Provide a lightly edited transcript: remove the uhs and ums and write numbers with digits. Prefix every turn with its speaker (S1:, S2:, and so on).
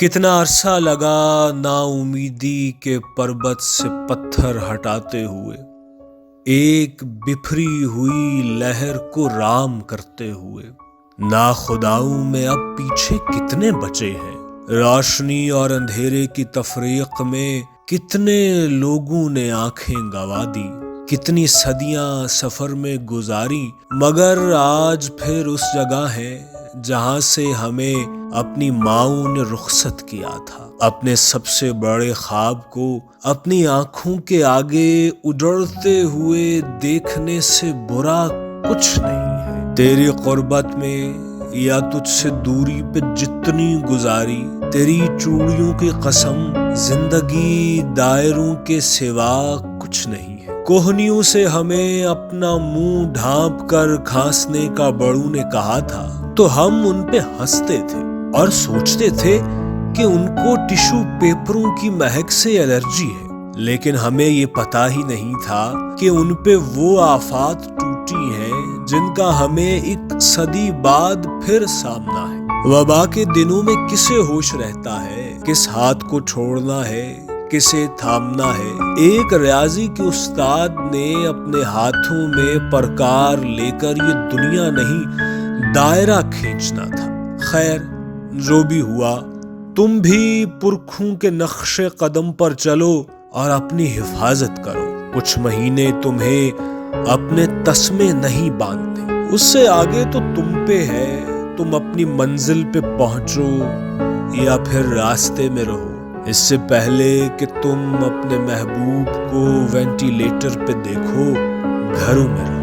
S1: کتنا عرصہ لگا نا امیدی کے پربت سے پتھر ہٹاتے ہوئے، ایک بکھری ہوئی لہر کو رام کرتے ہوئے۔ نا خداؤں میں اب پیچھے کتنے بچے ہیں، روشنی اور اندھیرے کی تفریق میں کتنے لوگوں نے آنکھیں گنوا دی، کتنی صدیاں سفر میں گزاری، مگر آج پھر اس جگہ ہے جہاں سے ہمیں اپنی ماؤں نے رخصت کیا تھا۔ اپنے سب سے بڑے خواب کو اپنی آنکھوں کے آگے اجڑتے ہوئے دیکھنے سے برا کچھ نہیں ہے۔ تیری قربت میں یا تجھ سے دوری پہ جتنی گزاری، تیری چوڑیوں کی قسم زندگی دائروں کے سوا کچھ نہیں ہے۔ کوہنیوں سے ہمیں اپنا منہ ڈھانپ کر کھانسنے کا بڑوں نے کہا تھا تو ہم ان پہ ہنستے تھے اور سوچتے تھے کہ ان کو ٹشو پیپروں کی مہک سے الرجی ہے، لیکن ہمیں یہ پتا ہی نہیں تھا کہ ان پہ وہ آفات ٹوٹی ہیں جن کا ہمیں ایک صدی بعد پھر سامنا ہے۔ وبا کے دنوں میں کسے ہوش رہتا ہے، کس ہاتھ کو چھوڑنا ہے، کسے تھامنا ہے۔ ایک ریاضی کے استاد نے اپنے ہاتھوں میں پرکار لے کر یہ دنیا نہیں دائرہ کھینچنا تھا۔ خیر جو بھی ہوا، تم بھی پرکھوں کے نقش قدم پر چلو اور اپنی حفاظت کرو۔ کچھ مہینے تمہیں اپنے تسمے نہیں باندھنے، اس سے آگے تو تم پہ ہے، تم اپنی منزل پہ پہنچو یا پھر راستے میں رہو۔ اس سے پہلے کہ تم اپنے محبوب کو وینٹیلیٹر پہ دیکھو، گھروں میں رہو۔